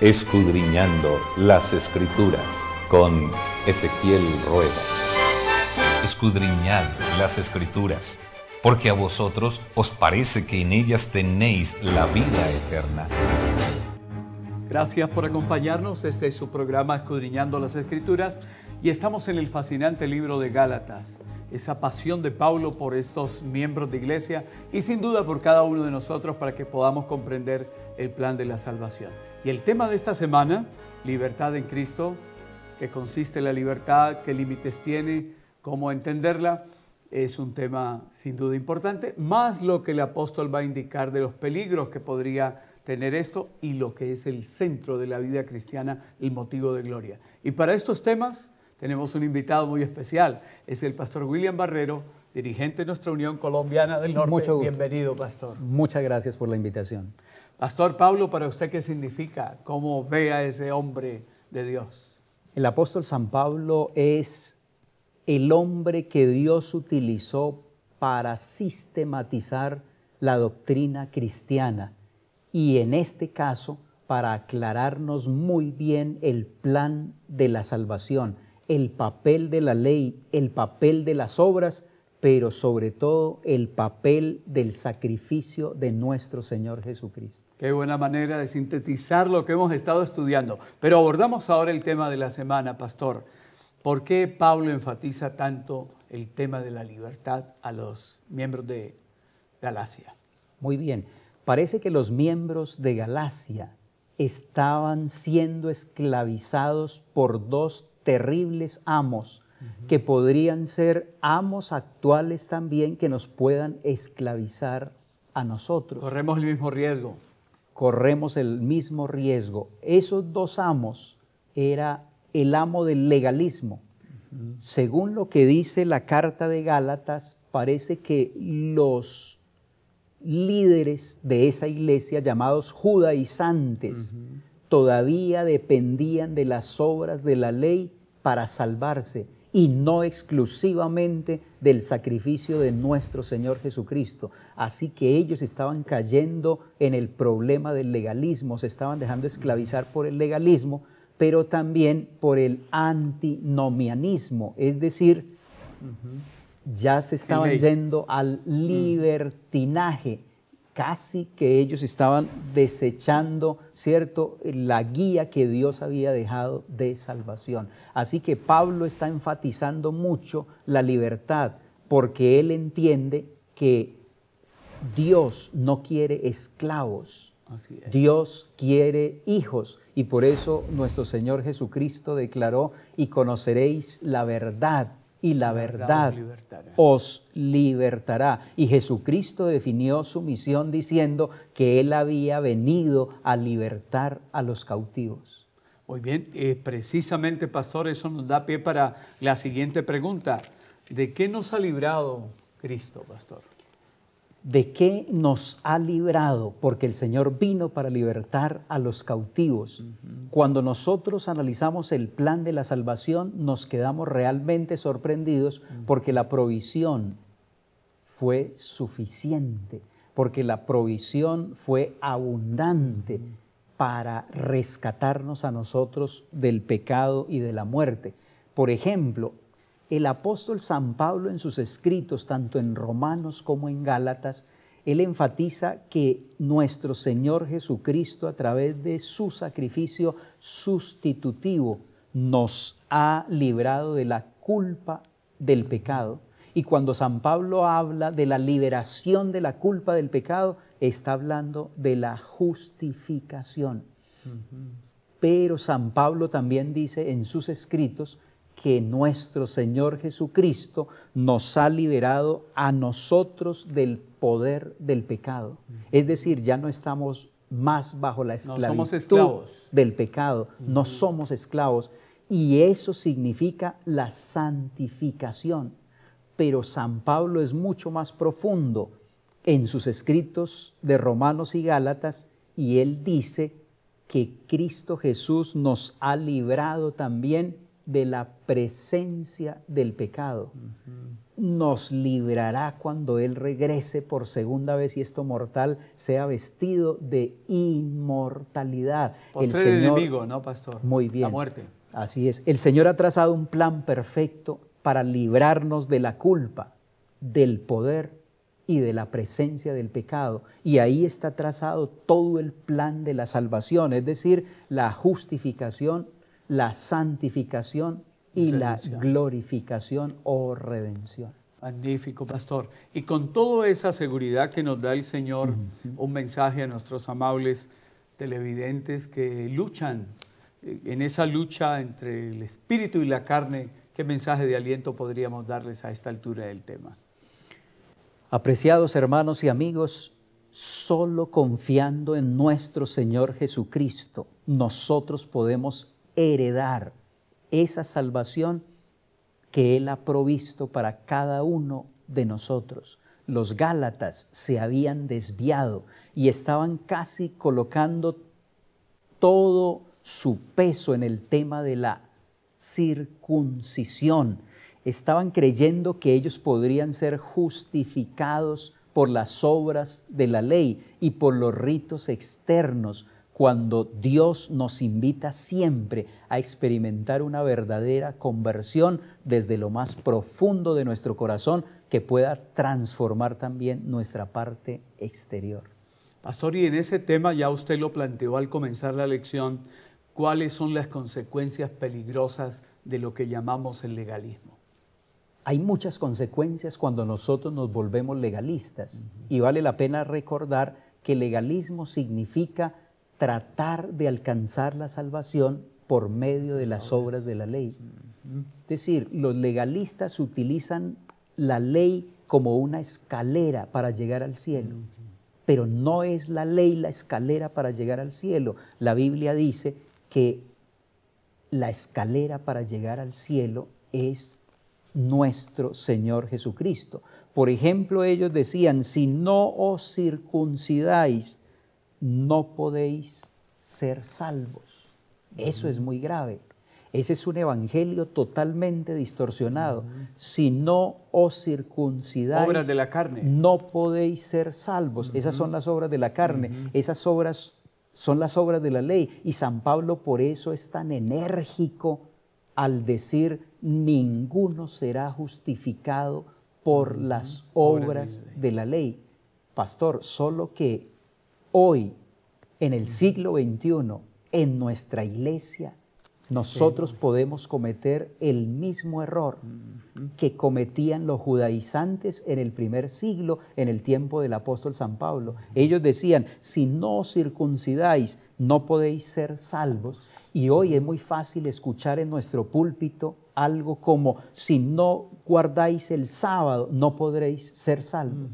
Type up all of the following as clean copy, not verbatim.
Escudriñando las Escrituras con Ezequiel Rueda. Escudriñad las Escrituras, porque a vosotros os parece que en ellas tenéis la vida eterna. Gracias por acompañarnos. Este es su programa Escudriñando las Escrituras y estamos en el fascinante libro de Gálatas. Esa pasión de Pablo por estos miembros de iglesia y sin duda por cada uno de nosotros para que podamos comprender el plan de la salvación. Y el tema de esta semana, libertad en Cristo, ¿qué consiste la libertad? ¿Qué límites tiene? ¿Cómo entenderla? Es un tema sin duda importante, más lo que el apóstol va a indicar de los peligros que podría tener esto y lo que es el centro de la vida cristiana, el motivo de gloria. Y para estos temas tenemos un invitado muy especial, es el pastor William Barrero, dirigente de nuestra Unión Colombiana del Norte. Mucho gusto. Bienvenido, pastor. Muchas gracias por la invitación. Pastor Pablo, ¿para usted qué significa? ¿Cómo ve a ese hombre de Dios? El apóstol San Pablo es el hombre que Dios utilizó para sistematizar la doctrina cristiana y en este caso para aclararnos muy bien el plan de la salvación, el papel de la ley, el papel de las obras, pero sobre todo el papel del sacrificio de nuestro Señor Jesucristo. Qué buena manera de sintetizar lo que hemos estado estudiando. Pero abordamos ahora el tema de la semana, pastor. ¿Por qué Pablo enfatiza tanto el tema de la libertad a los miembros de Galacia? Muy bien, parece que los miembros de Galacia estaban siendo esclavizados por dos terribles amos, que podrían ser amos actuales también que nos puedan esclavizar a nosotros. Corremos el mismo riesgo. Corremos el mismo riesgo. Esos dos amos era el amo del legalismo. Según lo que dice la carta de Gálatas, parece que los líderes de esa iglesia, llamados judaizantes, todavía dependían de las obras de la ley para salvarse y no exclusivamente del sacrificio de nuestro Señor Jesucristo. Así que ellos estaban cayendo en el problema del legalismo, se estaban dejando esclavizar por el legalismo, pero también por el antinomianismo, es decir, ya se estaban yendo al libertinaje, casi que ellos estaban desechando, ¿cierto?, la guía que Dios había dejado de salvación. Así que Pablo está enfatizando mucho la libertad, porque él entiende que Dios no quiere esclavos, Dios quiere hijos, y por eso nuestro Señor Jesucristo declaró: y conoceréis la verdad, y la verdad os libertará. Y Jesucristo definió su misión diciendo que Él había venido a libertar a los cautivos. Muy bien, precisamente, pastor, eso nos da pie para la siguiente pregunta. ¿De qué nos ha librado Cristo, pastor? ¿De qué nos ha librado? Porque el Señor vino para libertar a los cautivos. Cuando nosotros analizamos el plan de la salvación, nos quedamos realmente sorprendidos porque la provisión fue suficiente, porque la provisión fue abundante para rescatarnos a nosotros del pecado y de la muerte. Por ejemplo, el apóstol San Pablo en sus escritos, tanto en Romanos como en Gálatas, él enfatiza que nuestro Señor Jesucristo, a través de su sacrificio sustitutivo, nos ha librado de la culpa del pecado. Y cuando San Pablo habla de la liberación de la culpa del pecado, está hablando de la justificación. Pero San Pablo también dice en sus escritos que nuestro Señor Jesucristo nos ha liberado a nosotros del poder del pecado. Es decir, ya no estamos más bajo la esclavitud del pecado, no somos esclavos, y eso significa la santificación. Pero San Pablo es mucho más profundo en sus escritos de Romanos y Gálatas, y él dice que Cristo Jesús nos ha librado también de la presencia del pecado. nos librará cuando Él regrese por segunda vez y esto mortal sea vestido de inmortalidad. Por el enemigo, ¿no, pastor? Muy bien. La muerte. Así es. El Señor ha trazado un plan perfecto para librarnos de la culpa, del poder y de la presencia del pecado. Y ahí está trazado todo el plan de la salvación, es decir, la justificación, la santificación y redención. la glorificación o redención. Magnífico, pastor. Y con toda esa seguridad que nos da el Señor, un mensaje a nuestros amables televidentes que luchan en esa lucha entre el espíritu y la carne, ¿qué mensaje de aliento podríamos darles a esta altura del tema? Apreciados hermanos y amigos, solo confiando en nuestro Señor Jesucristo, nosotros podemos heredar esa salvación que Él ha provisto para cada uno de nosotros. Los Gálatas se habían desviado y estaban casi colocando todo su peso en el tema de la circuncisión. Estaban creyendo que ellos podrían ser justificados por las obras de la ley y por los ritos externos, cuando Dios nos invita siempre a experimentar una verdadera conversión desde lo más profundo de nuestro corazón, que pueda transformar también nuestra parte exterior. Pastor, y en ese tema ya usted lo planteó al comenzar la lección, ¿cuáles son las consecuencias peligrosas de lo que llamamos el legalismo? Hay muchas consecuencias cuando nosotros nos volvemos legalistas, y vale la pena recordar que legalismo significa tratar de alcanzar la salvación por medio de las obras de la ley. Es decir, los legalistas utilizan la ley como una escalera para llegar al cielo, pero no es la ley la escalera para llegar al cielo. La Biblia dice que la escalera para llegar al cielo es nuestro Señor Jesucristo. Por ejemplo, ellos decían, si no os circuncidáis, no podéis ser salvos. Eso es muy grave. Ese es un evangelio totalmente distorsionado. Si no os circuncidáis, obras de la carne, no podéis ser salvos. Esas son las obras de la carne. Esas obras son las obras de la ley. Y San Pablo por eso es tan enérgico al decir, ninguno será justificado por las obras de la ley. Pastor, solo que hoy, en el siglo XXI, en nuestra iglesia, nosotros podemos cometer el mismo error que cometían los judaizantes en el primer siglo, en el tiempo del apóstol San Pablo. Ellos decían, si no os circuncidáis, no podéis ser salvos. Y hoy es muy fácil escuchar en nuestro púlpito algo como, si no guardáis el sábado, no podréis ser salvos.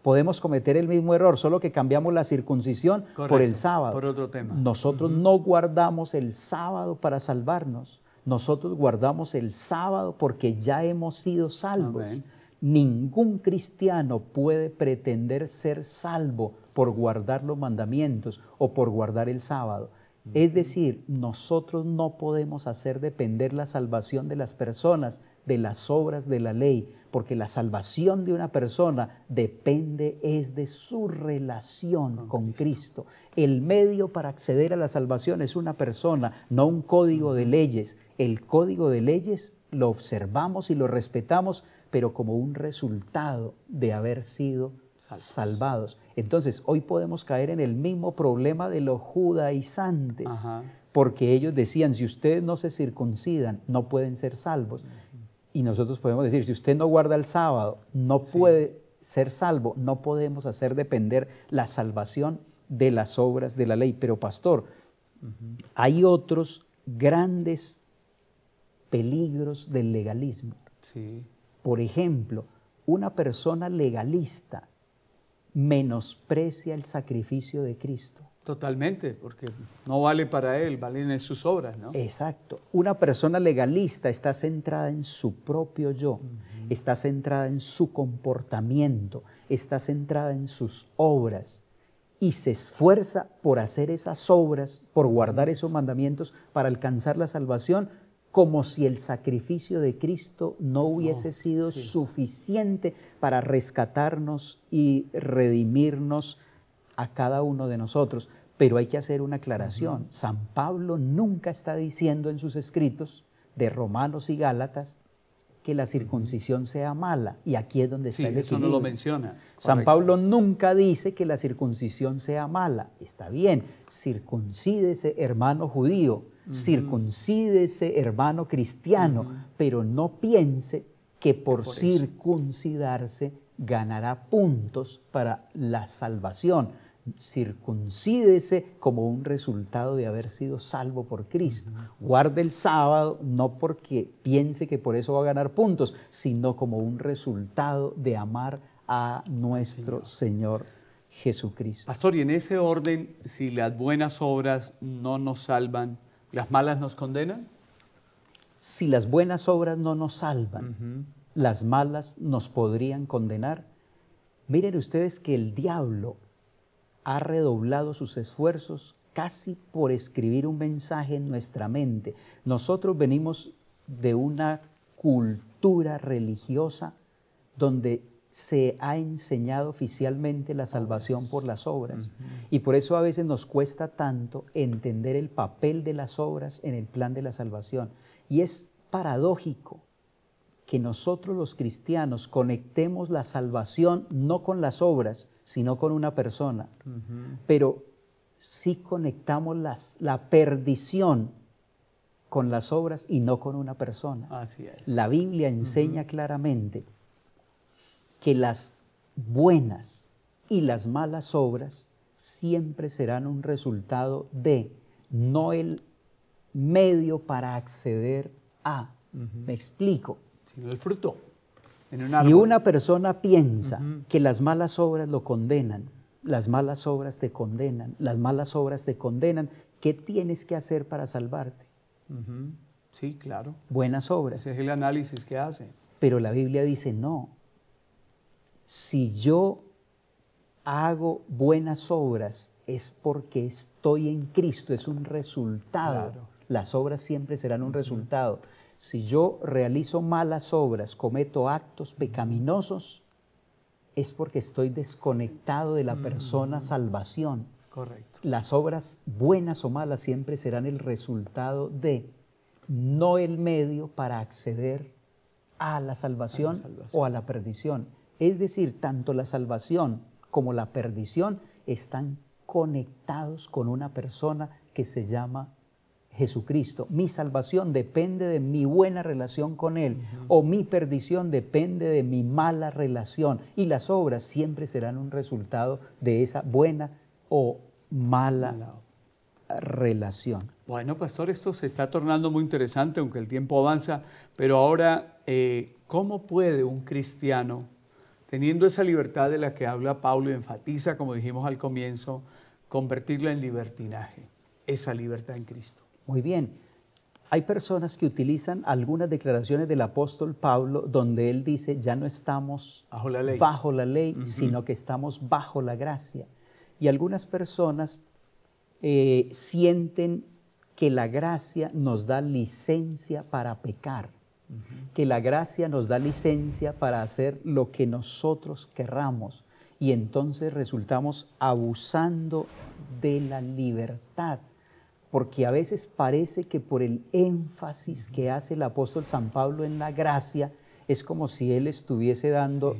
Podemos cometer el mismo error, solo que cambiamos la circuncisión por el sábado. Por otro tema. Nosotros no guardamos el sábado para salvarnos. Nosotros guardamos el sábado porque ya hemos sido salvos. Amén. Ningún cristiano puede pretender ser salvo por guardar los mandamientos o por guardar el sábado. Es decir, nosotros no podemos hacer depender la salvación de las personas de las obras de la ley, porque la salvación de una persona depende es de su relación con Cristo. El medio para acceder a la salvación es una persona, no un código de leyes. El código de leyes lo observamos y lo respetamos, pero como un resultado de haber sido salvados. Entonces, hoy podemos caer en el mismo problema de los judaizantes, porque ellos decían, si ustedes no se circuncidan, no pueden ser salvos. Y nosotros podemos decir, si usted no guarda el sábado, no puede ser salvo. No podemos hacer depender la salvación de las obras de la ley. Pero pastor, hay otros grandes peligros del legalismo. Por ejemplo, una persona legalista menosprecia el sacrificio de Cristo. Totalmente, porque no vale para él, valen en sus obras, ¿no? Exacto. Una persona legalista está centrada en su propio yo, está centrada en su comportamiento, está centrada en sus obras y se esfuerza por hacer esas obras, por guardar esos mandamientos para alcanzar la salvación, como si el sacrificio de Cristo no hubiese sido suficiente para rescatarnos y redimirnos a cada uno de nosotros. Pero hay que hacer una aclaración. San Pablo nunca está diciendo en sus escritos de Romanos y Gálatas que la circuncisión sea mala. Y aquí es donde está el eso equilibrio. no lo menciona. San Pablo nunca dice que la circuncisión sea mala. Está bien, circuncídese, hermano judío, circuncídese, hermano cristiano, pero no piense que por circuncidarse ganará puntos para la salvación. Circuncídese como un resultado de haber sido salvo por Cristo. Guarde el sábado no porque piense que por eso va a ganar puntos, sino como un resultado de amar a nuestro Señor Jesucristo. Pastor, y en ese orden, si las buenas obras no nos salvan, ¿las malas nos condenan? Si las buenas obras no nos salvan, las malas nos podrían condenar. Miren ustedes que el diablo ha redoblado sus esfuerzos casi por escribir un mensaje en nuestra mente. Nosotros venimos de una cultura religiosa donde se ha enseñado oficialmente la salvación por las obras. Y por eso a veces nos cuesta tanto entender el papel de las obras en el plan de la salvación. Y es paradójico que nosotros los cristianos conectemos la salvación no con las obras, sino con una persona. Pero sí conectamos la perdición con las obras y no con una persona. Así es. La Biblia enseña claramente que las buenas y las malas obras siempre serán un resultado de, no el medio para acceder a. Me explico. Sino el fruto. Si una persona piensa que las malas obras lo condenan, las malas obras te condenan, las malas obras te condenan, ¿qué tienes que hacer para salvarte? Sí, claro. Buenas obras. Ese es el análisis que hace. Pero la Biblia dice no. Si yo hago buenas obras es porque estoy en Cristo, es un resultado. Claro. Las obras siempre serán un resultado. Si yo realizo malas obras, cometo actos pecaminosos, es porque estoy desconectado de la persona salvación. Correcto. Las obras buenas o malas siempre serán el resultado de, no el medio para acceder a la salvación, o a la perdición. Es decir, tanto la salvación como la perdición están conectados con una persona que se llama Jesucristo. Mi salvación depende de mi buena relación con Él, o mi perdición depende de mi mala relación. Y las obras siempre serán un resultado de esa buena o mala relación. Bueno, pastor, esto se está tornando muy interesante, aunque el tiempo avanza, pero ahora, ¿cómo puede un cristiano, teniendo esa libertad de la que habla Pablo y enfatiza, como dijimos al comienzo, convertirla en libertinaje, esa libertad en Cristo? Muy bien. Hay personas que utilizan algunas declaraciones del apóstol Pablo donde él dice, ya no estamos bajo la ley, sino que estamos bajo la gracia. Y algunas personas sienten que la gracia nos da licencia para pecar, que la gracia nos da licencia para hacer lo que nosotros querramos, y entonces resultamos abusando de la libertad, porque a veces parece que por el énfasis que hace el apóstol San Pablo en la gracia, es como si él estuviese dando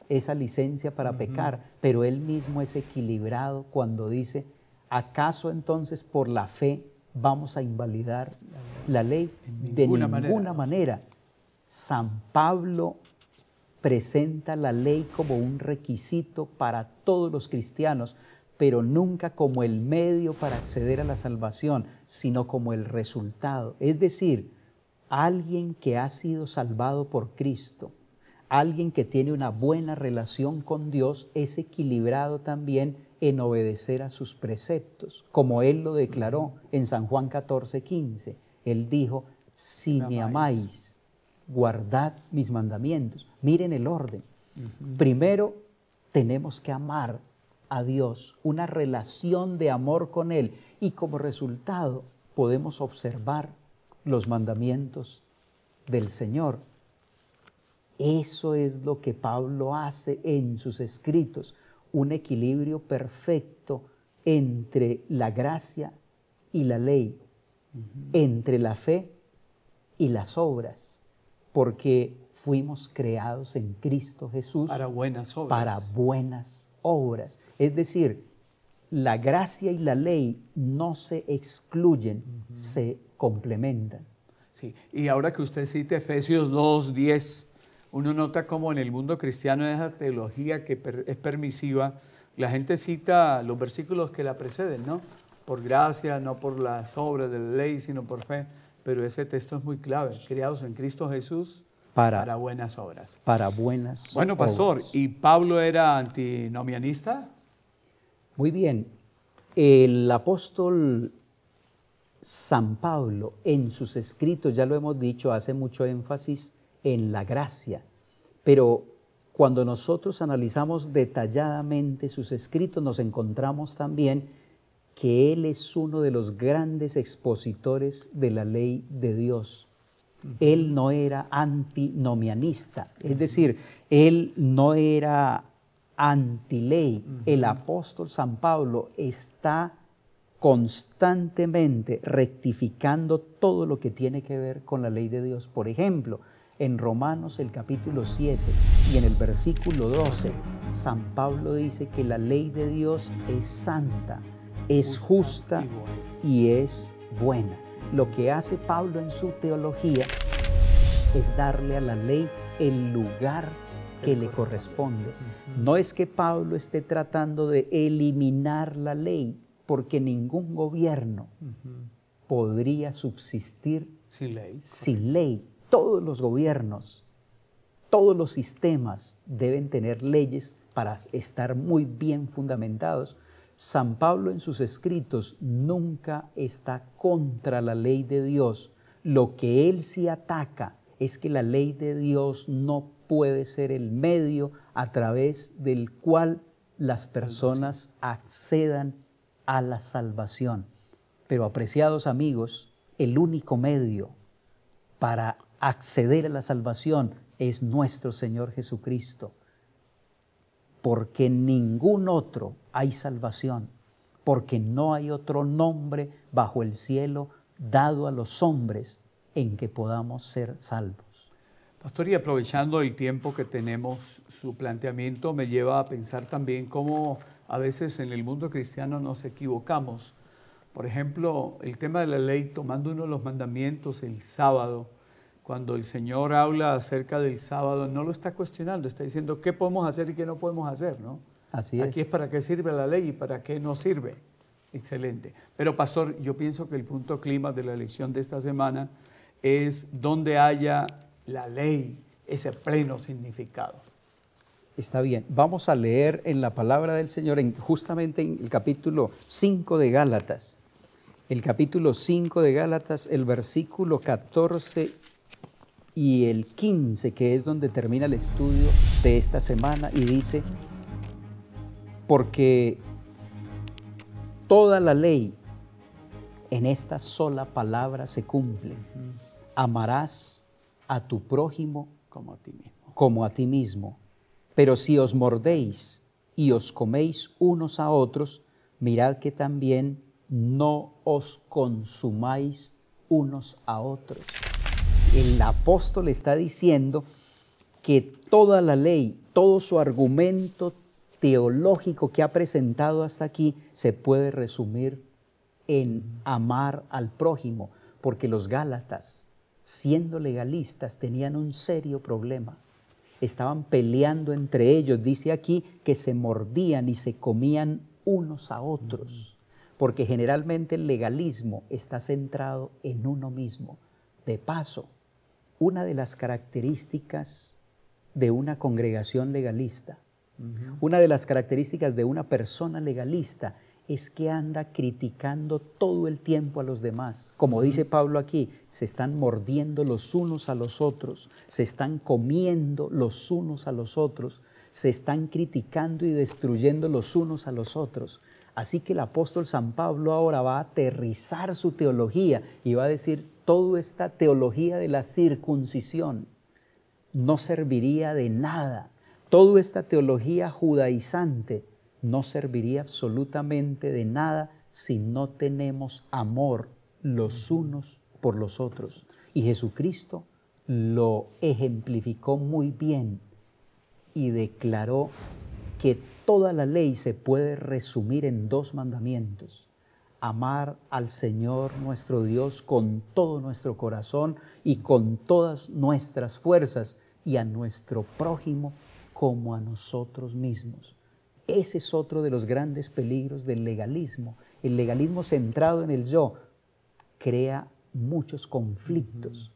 esa licencia para pecar, pero él mismo es equilibrado cuando dice, ¿acaso entonces por la fe vamos a invalidar la ley? De ninguna manera. San Pablo presenta la ley como un requisito para todos los cristianos, pero nunca como el medio para acceder a la salvación, sino como el resultado. Es decir, alguien que ha sido salvado por Cristo, alguien que tiene una buena relación con Dios, es equilibrado también en obedecer a sus preceptos, como Él lo declaró en San Juan 14:15. Él dijo, si me amáis, guardad mis mandamientos. Miren el orden. Primero, tenemos que amar a Dios, una relación de amor con Él, y como resultado podemos observar los mandamientos del Señor. Eso es lo que Pablo hace en sus escritos, un equilibrio perfecto entre la gracia y la ley, entre la fe y las obras, porque fuimos creados en Cristo Jesús para buenas obras. Para buenas obras. Es decir, la gracia y la ley no se excluyen, se complementan. Sí, y ahora que usted cita Efesios 2:10, uno nota cómo en el mundo cristiano esa teología que es permisiva, la gente cita los versículos que la preceden, ¿no? Por gracia, no por las obras de la ley, sino por fe. Pero ese texto es muy clave, creados en Cristo Jesús para buenas obras. Para buenas obras. Bueno, pastor, ¿y Pablo era antinomianista? Muy bien. El apóstol San Pablo en sus escritos, ya lo hemos dicho, hace mucho énfasis en la gracia, pero cuando nosotros analizamos detalladamente sus escritos nos encontramos también que él es uno de los grandes expositores de la ley de Dios. Él no era antinomianista, es decir, él no era antiley. El apóstol San Pablo está constantemente rectificando todo lo que tiene que ver con la ley de Dios. Por ejemplo, en Romanos el capítulo 7 y en el versículo 12, San Pablo dice que la ley de Dios es santa, es justa y es buena. Lo que hace Pablo en su teología es darle a la ley el lugar que le corresponde. No es que Pablo esté tratando de eliminar la ley, porque ningún gobierno podría subsistir sin ley. Todos los gobiernos, todos los sistemas deben tener leyes para estar muy bien fundamentados. San Pablo en sus escritos nunca está contra la ley de Dios. Lo que él sí ataca es que la ley de Dios no puede ser el medio a través del cual las personas accedan a la salvación. Pero, apreciados amigos, el único medio para acceder a la salvación es nuestro Señor Jesucristo, porque en ningún otro hay salvación, porque no hay otro nombre bajo el cielo dado a los hombres en que podamos ser salvos. Pastor, y aprovechando el tiempo que tenemos, su planteamiento me lleva a pensar también cómo a veces en el mundo cristiano nos equivocamos. Por ejemplo, el tema de la ley, tomando uno de los mandamientos, el sábado, cuando el Señor habla acerca del sábado, no lo está cuestionando, está diciendo qué podemos hacer y qué no podemos hacer, ¿no? Así es. Aquí es para qué sirve la ley y para qué no sirve. Excelente. Pero, pastor, yo pienso que el punto clima de la lección de esta semana es donde haya la ley, ese pleno significado. Está bien. Vamos a leer en la palabra del Señor, justamente en el capítulo 5 de Gálatas. El capítulo 5 de Gálatas, el versículo 14 y el 15, que es donde termina el estudio de esta semana, y dice: porque toda la ley en esta sola palabra se cumple. Amarás a tu prójimo como a ti mismo. Pero si os mordéis y os coméis unos a otros, mirad que también no os consumáis unos a otros. El apóstol está diciendo que toda la ley, todo su argumento teológico que ha presentado hasta aquí se puede resumir en amar al prójimo, porque los gálatas, siendo legalistas, tenían un serio problema. Estaban peleando entre ellos. Dice aquí que se mordían y se comían unos a otros, porque generalmente el legalismo está centrado en uno mismo. De paso, una de las características de una congregación legalista, una de las características de una persona legalista es que anda criticando todo el tiempo a los demás. Como dice Pablo aquí, se están mordiendo los unos a los otros, se están comiendo los unos a los otros, se están criticando y destruyendo los unos a los otros. Así que el apóstol San Pablo ahora va a aterrizar su teología y va a decir, toda esta teología de la circuncisión no serviría de nada. Toda esta teología judaizante no serviría absolutamente de nada si no tenemos amor los unos por los otros. Y Jesucristo lo ejemplificó muy bien y declaró que toda la ley se puede resumir en 2 mandamientos: amar al Señor nuestro Dios con todo nuestro corazón y con todas nuestras fuerzas, y a nuestro prójimo como a nosotros mismos. Ese es otro de los grandes peligros del legalismo. El legalismo centrado en el yo crea muchos conflictos,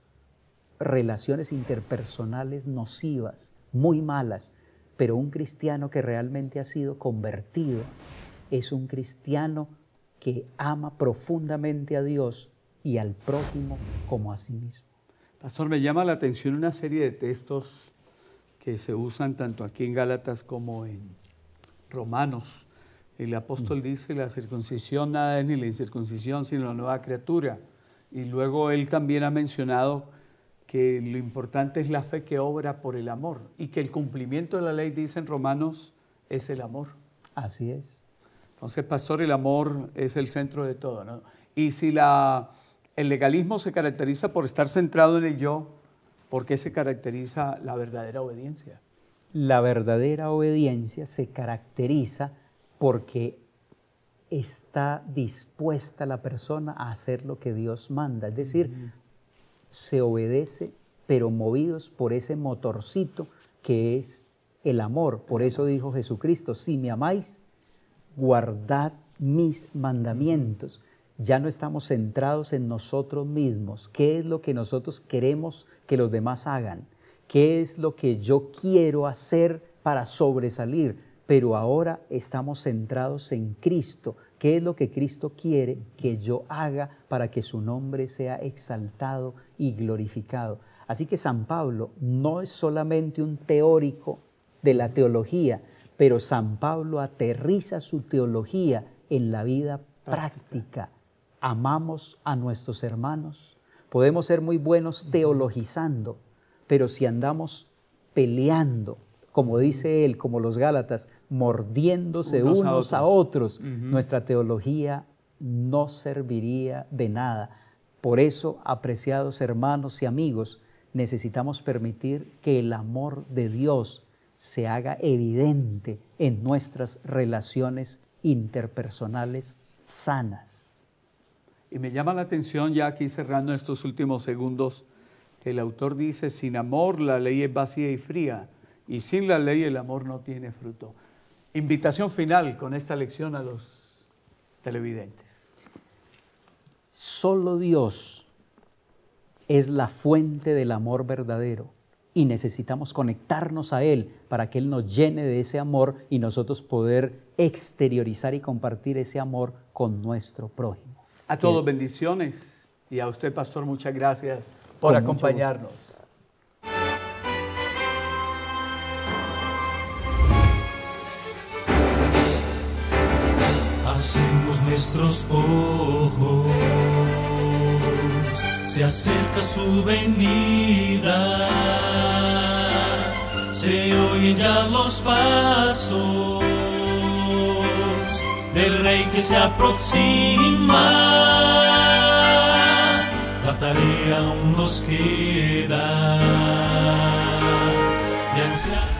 relaciones interpersonales nocivas, muy malas. Pero un cristiano que realmente ha sido convertido es un cristiano que ama profundamente a Dios y al prójimo como a sí mismo. Pastor, me llama la atención una serie de textos que se usan tanto aquí en Gálatas como en Romanos. El apóstol dice, la circuncisión nada es ni la incircuncisión, sino la nueva criatura. Y luego él también ha mencionado que lo importante es la fe que obra por el amor y que el cumplimiento de la ley, dice en Romanos, es el amor. Así es. Entonces, pastor, el amor es el centro de todo, ¿no? Y si el legalismo se caracteriza por estar centrado en el yo, ¿por qué se caracteriza la verdadera obediencia? La verdadera obediencia se caracteriza porque está dispuesta la persona a hacer lo que Dios manda. Es decir, se obedece, pero movidos por ese motorcito que es el amor. Por eso dijo Jesucristo, si me amáis, guardad mis mandamientos. Ya no estamos centrados en nosotros mismos. ¿Qué es lo que nosotros queremos que los demás hagan? ¿Qué es lo que yo quiero hacer para sobresalir? Pero ahora estamos centrados en Cristo. ¿Qué es lo que Cristo quiere que yo haga para que su nombre sea exaltado y glorificado? Así que San Pablo no es solamente un teórico de la teología, pero San Pablo aterriza su teología en la vida práctica. Amamos a nuestros hermanos. Podemos ser muy buenos teologizando, pero si andamos peleando, como dice él, como los Gálatas, mordiéndose unos a otros, nuestra teología no serviría de nada. Por eso, apreciados hermanos y amigos, necesitamos permitir que el amor de Dios se haga evidente en nuestras relaciones interpersonales sanas. Y me llama la atención, ya aquí cerrando estos últimos segundos, que el autor dice, sin amor la ley es vacía y fría, y sin la ley el amor no tiene fruto. Invitación final con esta lección a los televidentes. Solo Dios es la fuente del amor verdadero y necesitamos conectarnos a Él para que Él nos llene de ese amor y nosotros poder exteriorizar y compartir ese amor con nuestro prójimo. A todos bendiciones y a usted, pastor, muchas gracias por acompañarnos. Hacemos nuestros ojos, se acerca su venida, se oyen ya los pasos del Rey que se aproxima. La tarea aún nos queda de anunciar